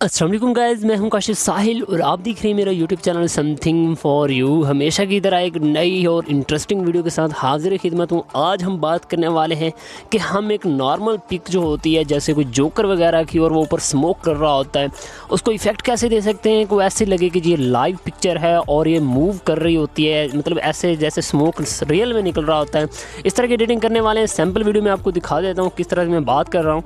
अस्सलाम वालेकुम गाइज़, मैं हूं काशिफ साहिल और आप देख रहे हैं मेरा YouTube channel something for you. हमेशा की तरह एक नई और इंटरेस्टिंग वीडियो के साथ हाजिर खिदमत हूं। आज हम बात करने वाले हैं कि हम एक नॉर्मल पिक जो होती है, जैसे कोई जोकर वगैरह की, और वो ऊपर स्मोक कर रहा होता है, उसको इफ़ेक्ट कैसे दे सकते हैं कि ऐसे लगे कि ये लाइव पिक्चर है और ये मूव कर रही होती है, मतलब ऐसे जैसे स्मोक रियल में निकल रहा होता है। इस तरह की एडिटिंग करने वाले हैं। सैम्पल वीडियो में आपको दिखा देता हूँ किस तरह की मैं बात कर रहा हूँ।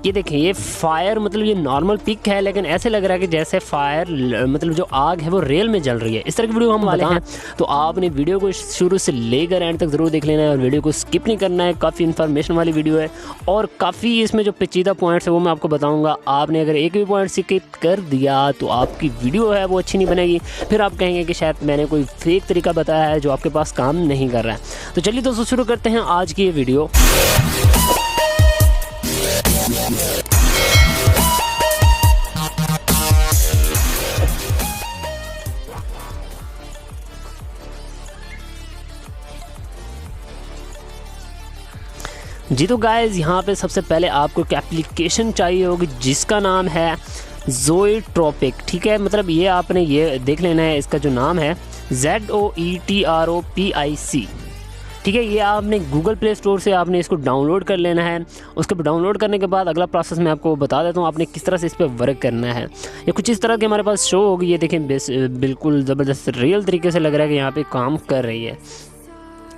ये देखें, ये फायर मतलब ये नॉर्मल पिक है, लेकिन ऐसे लग रहा है कि जैसे फायर मतलब जो आग है वो रियल में जल रही है। इस तरह की वीडियो हम वाले हैं, तो आपने वीडियो को शुरू से लेकर एंड तक ज़रूर देख लेना है और वीडियो को स्किप नहीं करना है। काफ़ी इन्फॉर्मेशन वाली वीडियो है और काफ़ी इसमें जो पेचीदा पॉइंट्स है वो मैं आपको बताऊँगा। आपने अगर एक भी पॉइंट स्किप कर दिया तो आपकी वीडियो है वो अच्छी नहीं बनेगी, फिर आप कहेंगे कि शायद मैंने कोई फेक तरीका बताया है जो आपके पास काम नहीं कर रहा है। तो चलिए दोस्तों, शुरू करते हैं आज की ये वीडियो। जी तो गाइज़, यहाँ पे सबसे पहले आपको एक एप्लीकेशन चाहिए होगी जिसका नाम है ज़ोएट्रोपिक। ठीक है, मतलब ये आपने ये देख लेना है, इसका जो नाम है ZOETROPIC। ठीक है, ये आपने गूगल प्ले स्टोर से आपने इसको डाउनलोड कर लेना है। उसके बाद डाउनलोड करने के बाद अगला प्रोसेस मैं आपको बता देता हूँ आपने किस तरह से इस पर वर्क करना है। ये कुछ इस तरह के हमारे पास शो होगी। ये देखें, बिल्कुल ज़बरदस्त रियल तरीके से लग रहा है कि यहाँ पे काम कर रही है।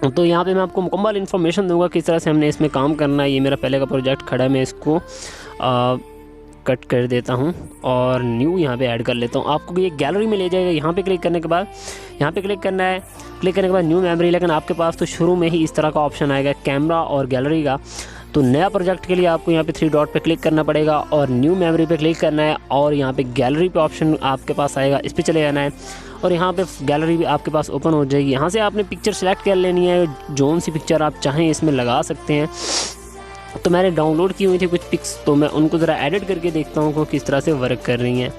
तो यहाँ पे मैं आपको मुकम्मल इन्फॉर्मेशन दूंगा किस तरह से हमने इसमें काम करना है। ये मेरा पहले का प्रोजेक्ट खड़ा है, मैं इसको कट कर देता हूँ और न्यू यहाँ पे ऐड कर लेता हूँ। आपको ये गैलरी में ले जाएगा। यहाँ पे क्लिक करने के बाद यहाँ पे क्लिक करना है। क्लिक करने के बाद न्यू मेमोरी, लेकिन आपके पास तो शुरू में ही इस तरह का ऑप्शन आएगा कैमरा और गैलरी का। तो नया प्रोजेक्ट के लिए आपको यहाँ पे 3 डॉट पे क्लिक करना पड़ेगा और न्यू मेमोरी पे क्लिक करना है और यहाँ पे गैलरी पे ऑप्शन आपके पास आएगा, इस पे चले जाना है और यहाँ पे गैलरी भी आपके पास ओपन हो जाएगी। यहाँ से आपने पिक्चर सेलेक्ट कर लेनी है, जोन सी पिक्चर आप चाहें इसमें लगा सकते हैं। तो मैंने डाउनलोड की हुई थी कुछ पिक्स, तो मैं उनको ज़रा एडिट करके देखता हूँ कि किस तरह से वर्क कर रही हैं।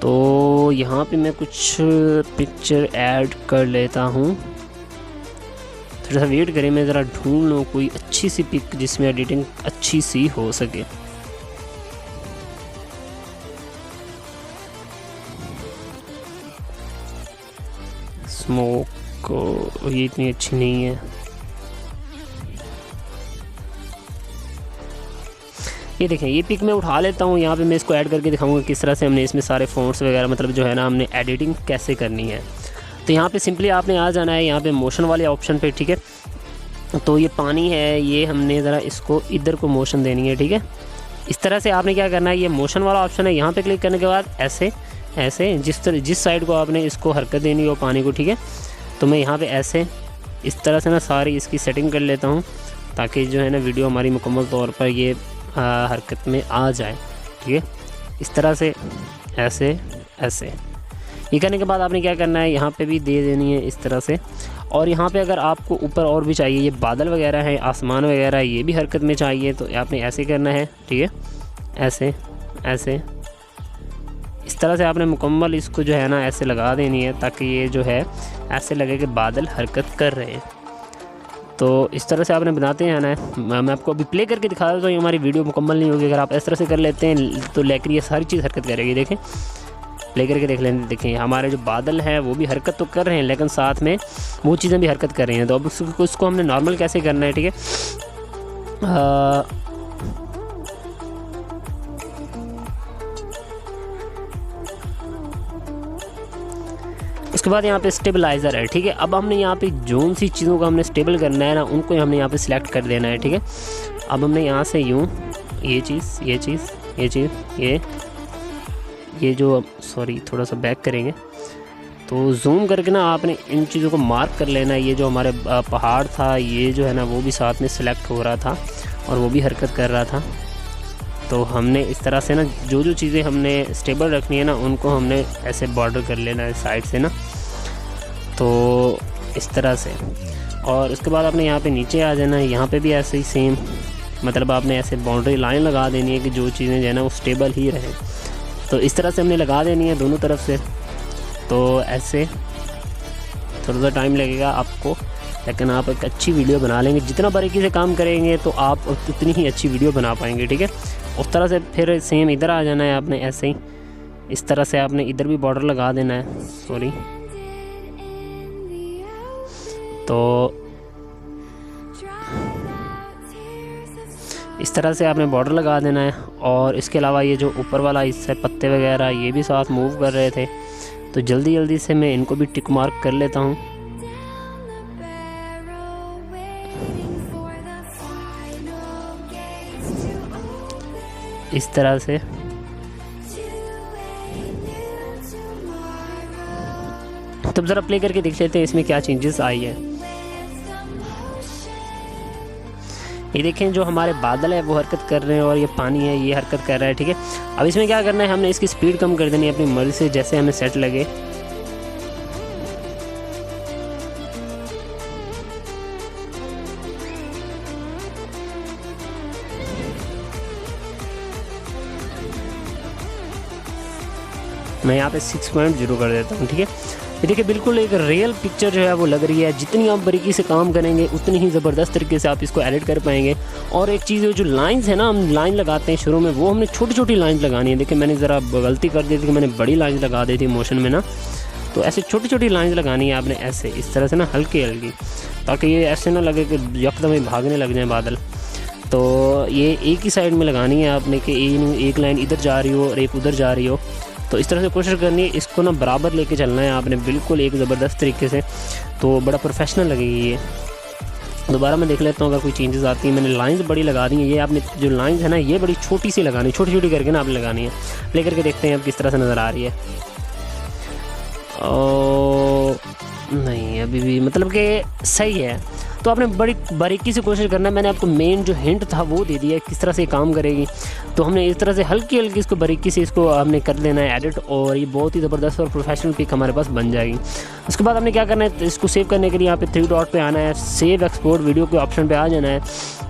तो यहाँ पे मैं कुछ पिक्चर ऐड कर लेता हूँ। थोड़ा सा वेट करें, मैं ज़रा ढूंढ लूँ कोई अच्छी सी पिक जिसमें एडिटिंग अच्छी सी हो सके। स्मोक ये इतनी अच्छी नहीं है। ये देखें, ये पिक मैं उठा लेता हूँ। यहाँ पे मैं इसको ऐड करके दिखाऊंगा किस तरह से हमने इसमें सारे फ़ॉन्ट्स वगैरह मतलब जो है ना हमने एडिटिंग कैसे करनी है। तो यहाँ पे सिंपली आपने आ जाना है यहाँ पे मोशन वाले ऑप्शन पे। ठीक है, तो ये पानी है, ये हमने ज़रा इसको इधर को मोशन देनी है। ठीक है, इस तरह से आपने क्या करना है, ये मोशन वाला ऑप्शन है, यहाँ पे क्लिक करने के बाद ऐसे ऐसे जिस साइड को आपने इसको हरकत देनी हो पानी को। ठीक है, तो मैं यहाँ पे ऐसे इस तरह से ना सारी इसकी सेटिंग कर लेता हूँ ताकि जो है ना वीडियो हमारी मुकम्मल तौर पर ये हरकत में आ जाए। ठीक है, इस तरह से ऐसे ऐसे ये करने के बाद आपने क्या करना है, यहाँ पे भी दे देनी है इस तरह से। और यहाँ पे अगर आपको ऊपर और भी चाहिए, ये बादल वगैरह है, आसमान वगैरह, ये भी हरकत में चाहिए, तो आपने ऐसे करना है। ठीक है, ऐसे ऐसे इस तरह से आपने मुकम्मल इसको जो है ना ऐसे लगा देनी है ताकि ये जो है ऐसे लगे कि बादल हरकत कर रहे हैं। तो इस तरह से आपने बनाते हैं ना। मैं आपको अभी प्ले करके दिखा देता हूँ, हमारी वीडियो मुकम्मल नहीं होगी अगर आप इस तरह से कर लेते हैं तो लेकिन ये सारी चीज़ हरकत करेगी। देखें, प्ले करके देख लें। देखें, हमारे जो बादल हैं वो भी हरकत तो कर रहे हैं, लेकिन साथ में वो चीज़ें भी हरकत कर रही हैं। तो अब उसको हमने नॉर्मल कैसे करना है। ठीक है, उसके बाद यहाँ पे स्टेबलाइज़र है। ठीक है, अब हमने यहाँ पे जोन सी चीज़ों को हमने स्टेबल करना है ना, उनको हमने यहाँ पे सिलेक्ट कर देना है। ठीक है, अब हमने यहाँ से यूँ ये चीज़ ये जो सॉरी थोड़ा सा बैक करेंगे तो जूम करके ना आपने इन चीज़ों को मार्क कर लेना है। ये जो हमारे पहाड़ था, ये जो है ना वो भी साथ में सिलेक्ट हो रहा था और वो भी हरकत कर रहा था। तो हमने इस तरह से ना जो चीज़ें हमने स्टेबल रखनी है ना उनको हमने ऐसे बॉर्डर कर लेना है साइड से ना, तो इस तरह से। और उसके बाद आपने यहाँ पे नीचे आ जाना है। यहाँ पे भी ऐसे ही सेम, मतलब आपने ऐसे बाउंड्री लाइन लगा देनी है कि जो चीज़ें जो है ना वो स्टेबल ही रहें। तो इस तरह से हमने लगा देनी है दोनों तरफ से। तो ऐसे थोड़ा सा टाइम लगेगा आपको लेकिन आप एक अच्छी वीडियो बना लेंगे, जितना बारीकी से काम करेंगे तो आप उतनी ही अच्छी वीडियो बना पाएंगे, ठीक है। उस तरह से फिर सेम इधर आ जाना है आपने, ऐसे ही इस तरह से आपने इधर भी बॉर्डर लगा देना है, सॉरी। तो इस तरह से आपने बॉर्डर लगा देना है। और इसके अलावा ये जो ऊपर वाला हिस्सा है, पत्ते वगैरह ये भी साथ मूव कर रहे थे, तो जल्दी जल्दी से मैं इनको भी टिक मार्क कर लेता हूँ। इस तरह से तब ज़रा प्ले करके देख लेते हैं इसमें क्या चेंजेस आई है। ये देखें जो हमारे बादल है वो हरकत कर रहे हैं और ये पानी है ये हरकत कर रहा है, ठीक है। अब इसमें क्या करना है, हमने इसकी स्पीड कम कर देनी है अपनी मर्जी से, जैसे हमें सेट लगे। मैं यहाँ पे 6.0 कर देता हूँ, ठीक है। ये देखिए बिल्कुल एक रियल पिक्चर जो है वो लग रही है। जितनी आप बारीकी से काम करेंगे उतनी ही ज़बरदस्त तरीके से आप इसको एडिट कर पाएंगे। और एक चीज़ जो लाइंस है ना, हम लाइन लगाते हैं शुरू में, वो हमने छोटी छोटी लाइंस लगानी है। देखिए मैंने ज़रा गलती कर दी थी कि मैंने बड़ी लाइंस लगा दी थी मोशन में ना, तो ऐसे छोटी छोटी लाइंस लगानी है आपने, ऐसे इस तरह से ना, हल्की हल्की, ताकि ये ऐसे ना लगे कि यकदम ही भागने लग जाए बादल। तो ये एक ही साइड में लगानी है आपने कि एक लाइन इधर जा रही हो और एक उधर जा रही हो। तो इस तरह से कोशिश करनी है, इसको ना बराबर लेके चलना है आपने, बिल्कुल एक ज़बरदस्त तरीके से, तो बड़ा प्रोफेशनल लगेगी ये। दोबारा मैं देख लेता हूँ अगर कोई चेंजेस आती हैं। मैंने लाइंस बड़ी लगा दी हैं, ये आपने जो लाइंस है ना ये बड़ी छोटी सी लगानी, छोटी छोटी करके ना आपने लगानी है। प्ले करके देखते हैं अब किस तरह से नज़र आ रही है। नहीं अभी भी मतलब कि सही है। तो आपने बड़ी बारीकी से कोशिश करना है। मैंने आपको मेन जो हिंट था वो दे दिया है किस तरह से काम करेगी। तो हमने इस तरह से हल्की हल्की इसको बारीकी से इसको हमने कर लेना है एडिट, और ये बहुत ही ज़बरदस्त और प्रोफेशनल पिक हमारे पास बन जाएगी। उसके बाद हमने क्या करना है, इसको सेव करने के लिए यहाँ पे 3 डॉट पे आना है, सेव एक्सपोर्ट वीडियो के ऑप्शन पे आ जाना है।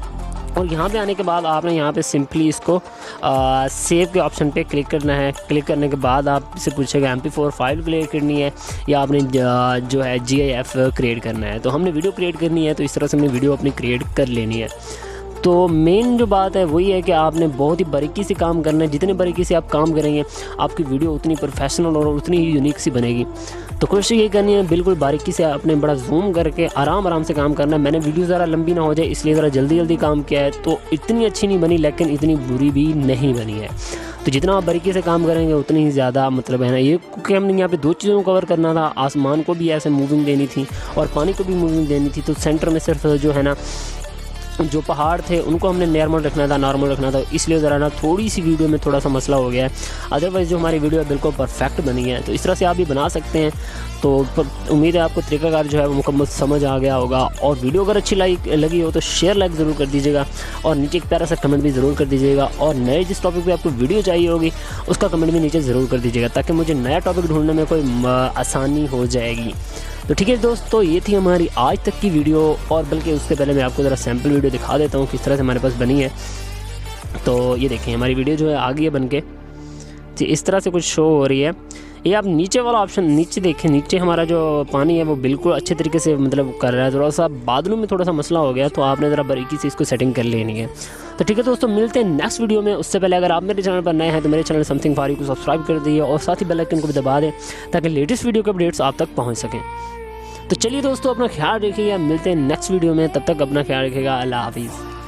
और यहाँ पे आने के बाद आपने यहाँ पे सिंपली इसको सेव के ऑप्शन पे क्लिक करना है। क्लिक करने के बाद आप से पूछेगा MP4 फाइल क्रिएट करनी है या आपने जो है GIF क्रिएट करना है। तो हमने वीडियो क्रिएट करनी है, तो इस तरह से हमने वीडियो अपनी क्रिएट कर लेनी है। तो मेन जो बात है वही है कि आपने बहुत ही बारीकी से काम करना है। जितनी बारीकी से आप काम करेंगे आपकी वीडियो उतनी प्रोफेशनल और उतनी ही यूनिक सी बनेगी। तो कोशिश ये करनी है बिल्कुल बारीकी से आपने बड़ा जूम करके आराम से काम करना है। मैंने वीडियो ज़रा लंबी ना हो जाए इसलिए ज़रा जल्दी काम किया है, तो इतनी अच्छी नहीं बनी लेकिन इतनी बुरी भी नहीं बनी है। तो जितना आप बारीकी से काम करेंगे उतनी ही ज़्यादा मतलब है ना ये, क्योंकि हमने यहाँ पे 2 चीज़ों को कवर करना था, आसमान को भी ऐसे मूविंग देनी थी और पानी को भी मूविंग देनी थी। तो सेंटर में सिर्फ जो है ना जो पहाड़ थे उनको हमने नॉर्मल रखना था, इसलिए ज़रा ना थोड़ी सी वीडियो में थोड़ा सा मसला हो गया है। अदरवाइज़ जो हमारी वीडियो है बिल्कुल परफेक्ट बनी है। तो इस तरह से आप भी बना सकते हैं। तो उम्मीद है आपको तरीकाकार जो है वो मुकम्मल समझ आ गया होगा। और वीडियो अगर अच्छी लगी हो तो शेयर लाइक ज़रूर कर दीजिएगा और नीचे एक प्यारा सा कमेंट भी ज़रूर कर दीजिएगा। और नए जिस टॉपिक पे आपको वीडियो चाहिए होगी उसका कमेंट भी नीचे ज़रूर कर दीजिएगा, ताकि मुझे नया टॉपिक ढूंढने में कोई आसानी हो जाएगी। तो ठीक है दोस्तों, ये थी हमारी आज तक की वीडियो। और बल्कि उससे पहले मैं आपको ज़रा सैम्पल वीडियो दिखा देता हूँ किस तरह से हमारे पास बनी है। तो ये देखें हमारी वीडियो जो है आ गई है बन के, तो इस तरह से कुछ शो हो रही है। ये आप नीचे वाला ऑप्शन नीचे देखें, नीचे हमारा जो पानी है वो बिल्कुल अच्छे तरीके से मतलब कर रहा है। थोड़ा सा बादलों में थोड़ा सा मसला हो गया, तो आपने ज़रा बारीकी से इसको सेटिंग कर लेनी है। तो ठीक है दोस्तों, मिलते हैं नेक्स्ट वीडियो में। उससे पहले अगर आप मेरे चैनल पर नए हैं तो मेरे चैनल समथिंग फारिक को सब्सक्राइब कर दीजिए और साथ ही बेल आइकन को भी दबा दें ताकि लेटेस्ट वीडियो के अपडेट्स आप तक पहुँच सकें। तो चलिए दोस्तों, अपना ख्याल रखिएगा, मिलते हैं नेक्स्ट वीडियो में। तब तक अपना ख्याल रखिएगा। अल्लाह हाफिज़।